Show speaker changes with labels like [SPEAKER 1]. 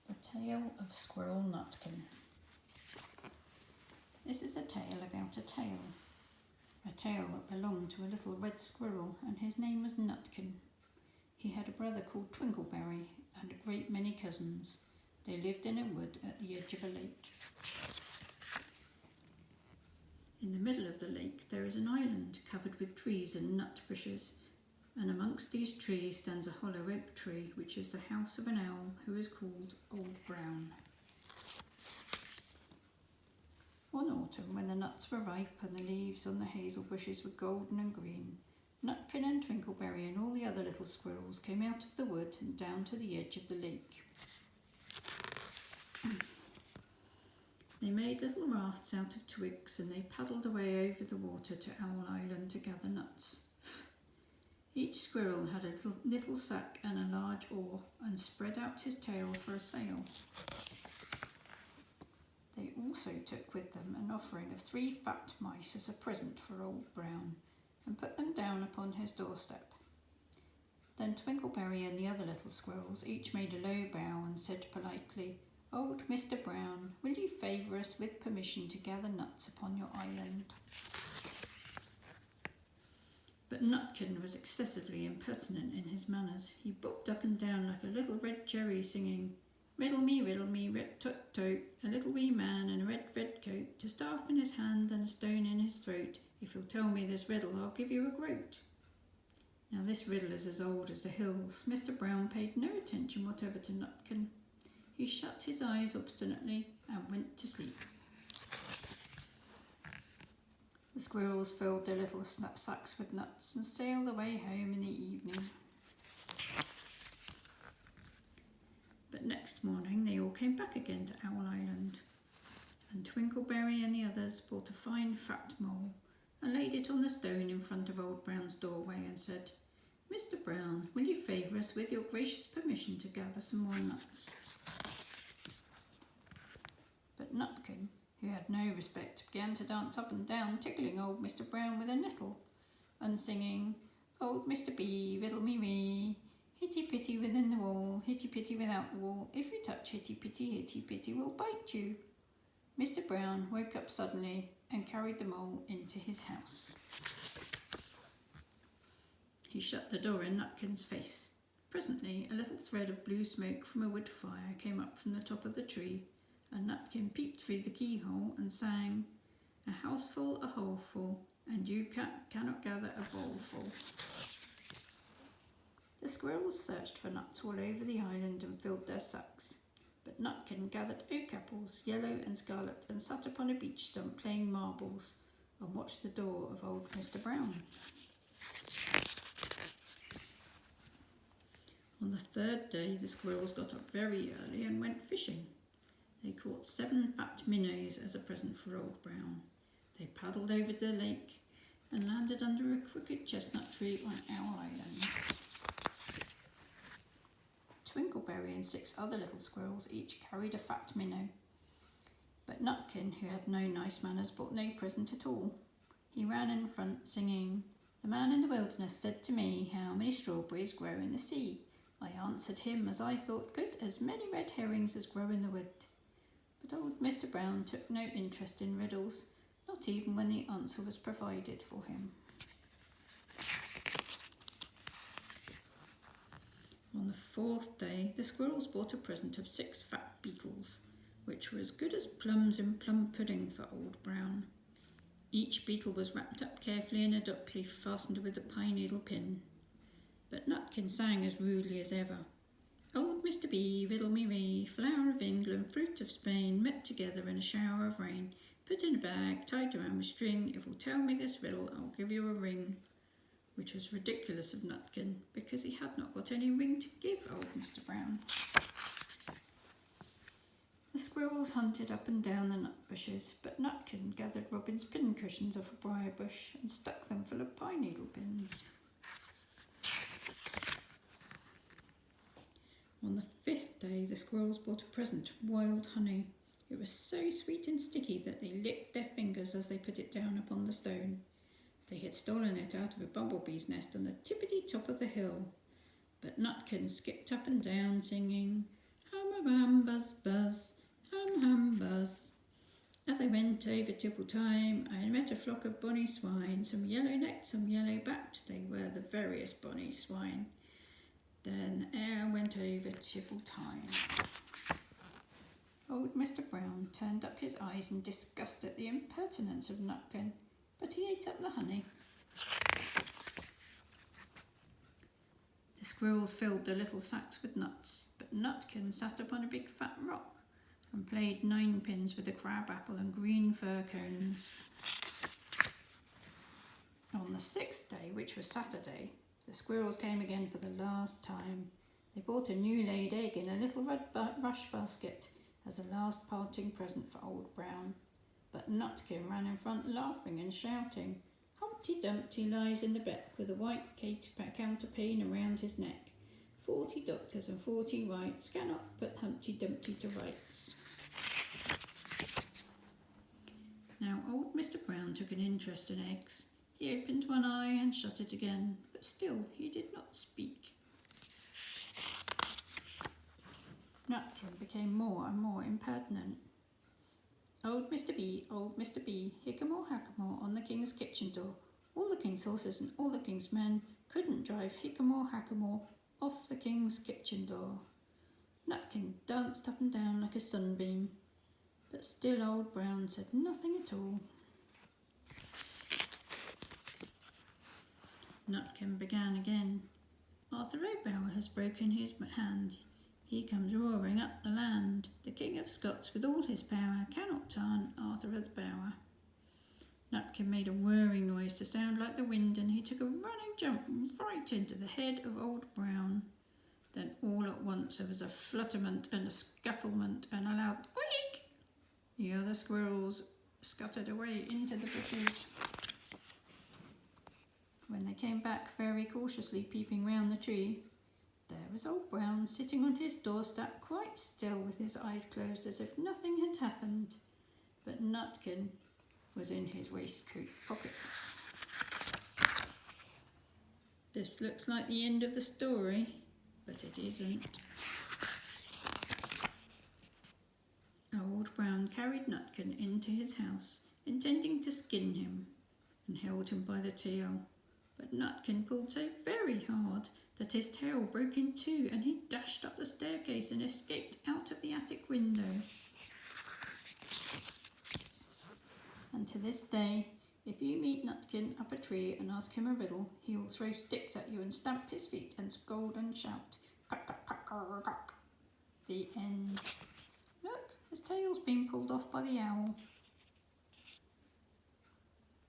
[SPEAKER 1] The Tale of Squirrel Nutkin. This is a tale about a tale that belonged to a little red squirrel, and his name was Nutkin. He had a brother called Twinkleberry and a great many cousins. They lived in a wood at the edge of a lake. In the middle of the lake there is an island covered with trees and nut bushes, and amongst these trees stands a hollow oak tree, which is the house of an owl who is called Old Brown. One autumn, when the nuts were ripe and the leaves on the hazel bushes were golden and green, Nutkin and Twinkleberry and all the other little squirrels came out of the wood and down to the edge of the lake. They made little rafts out of twigs, and they paddled away over the water to Owl Island to gather nuts. Each squirrel had a little sack and a large oar, and spread out his tail for a sail. They also took with them an offering of 3 fat mice as a present for Old Brown, and put them down upon his doorstep. Then Twinkleberry and the other little squirrels each made a low bow and said politely, "Old Mr. Brown, will you favour us with permission to gather nuts upon your island?" But Nutkin was excessively impertinent in his manners. He bobbed up and down like a little red cherry, singing, riddle me, red toot toot, a little wee man in a red, red coat, a staff in his hand and a stone in his throat. If you'll tell me this riddle, I'll give you a groat. Now this riddle is as old as the hills. Mr. Brown paid no attention whatever to Nutkin. He shut his eyes obstinately and went to sleep. The squirrels filled their little sacks with nuts and sailed away home in the evening. But next morning they all came back again to Owl Island, and Twinkleberry and the others bought a fine fat mole and laid it on the stone in front of Old Brown's doorway and said, "Mr. Brown, will you favour us with your gracious permission to gather some more nuts?" But Nutkin, who had no respect, began to dance up and down, tickling old Mr. Brown with a nettle, and singing, "Old Mr. B, riddle me ree, hitty-pitty within the wall, hitty-pitty without the wall, if you touch hitty-pitty will bite you." Mr. Brown woke up suddenly and carried the mole into his house. He shut the door in Nutkin's face. Presently a little thread of blue smoke from a wood fire came up from the top of the tree, and Nutkin peeped through the keyhole and sang, "A houseful, a holeful, and you cannot gather a bowlful." The squirrels searched for nuts all over the island and filled their sacks, but Nutkin gathered oak apples, yellow and scarlet, and sat upon a beech stump playing marbles and watched the door of old Mr. Brown. On the 3rd day the squirrels got up very early and went fishing. They caught 7 fat minnows as a present for Old Brown. They paddled over the lake and landed under a crooked chestnut tree on Owl Island. Twinkleberry and 6 other little squirrels each carried a fat minnow. But Nutkin, who had no nice manners, brought no present at all. He ran in front, singing, "The man in the wilderness said to me, how many strawberries grow in the sea? I answered him as I thought good, as many red herrings as grow in the wood." But old Mr. Brown took no interest in riddles, not even when the answer was provided for him. On the 4th day, the squirrels bought a present of 6 fat beetles, which were as good as plums in plum pudding for Old Brown. Each beetle was wrapped up carefully in a dock leaf fastened with a pine needle pin. But Nutkin sang as rudely as ever. "Old Mr. B, riddle me ree, flower of England, fruit of Spain, met together in a shower of rain, put in a bag, tied around with string, if you'll tell me this riddle, I'll give you a ring," which was ridiculous of Nutkin, because he had not got any ring to give old Mr. Brown. The squirrels hunted up and down the nut bushes, but Nutkin gathered robin's pincushions off a briar bush and stuck them full of pine needle pins. On the 5th day, the squirrels bought a present of wild honey. It was so sweet and sticky that they licked their fingers as they put it down upon the stone. They had stolen it out of a bumblebee's nest on the tippity top of the hill. But Nutkin skipped up and down, singing, "Hum-a-rum, buzz went over Tipple time and met a flock of bonny swine, some yellow-necked, some yellow-backed, they were the veriest bonny swine. Then ere went over Tipple time. Old Mr. Brown turned up his eyes in disgust at the impertinence of Nutkin, but he ate up the honey. The squirrels filled their little sacks with nuts, but Nutkin sat upon a big fat rock and played ninepins with a crab apple and green fir cones. On the 6th day, which was Saturday, the squirrels came again for the last time. They bought a new laid egg in a little red rush basket as a last parting present for Old Brown. But Nutkin ran in front laughing and shouting, "Humpty Dumpty lies in the beck with a white counterpane around his neck. 40 doctors and 40 rights cannot put Humpty Dumpty to rights." Now old Mr. Brown took an interest in eggs. He opened one eye and shut it again, but still he did not speak. Nutkin became more and more impertinent. Old Mr. B, hickamore hackamore on the king's kitchen door. All the king's horses and all the king's men couldn't drive hickamore hackamore off the king's kitchen door. Nutkin danced up and down like a sunbeam, but still Old Brown said nothing at all. Nutkin began again. "Arthur O'Bower has broken his hand. He comes roaring up the land. The King of Scots with all his power cannot turn Arthur of the Bower." Nutkin made a whirring noise to sound like the wind, and he took a running jump right into the head of Old Brown. Then all at once there was a flutterment and a scufflement and a loud "Oink!" The other squirrels scuttered away into the bushes. When they came back very cautiously peeping round the tree, there was Old Brown sitting on his doorstep quite still with his eyes closed as if nothing had happened. But Nutkin was in his waistcoat pocket. This looks like the end of the story, but it isn't. Old Brown carried Nutkin into his house, intending to skin him, and held him by the tail. But Nutkin pulled so very hard that his tail broke in two, and he dashed up the staircase and escaped out of the attic window. And to this day, if you meet Nutkin up a tree and ask him a riddle, he will throw sticks at you and stamp his feet and scold and shout, "Cuck, cuck, cuck, cuck, cuck." The end. Look, his tail's been pulled off by the owl.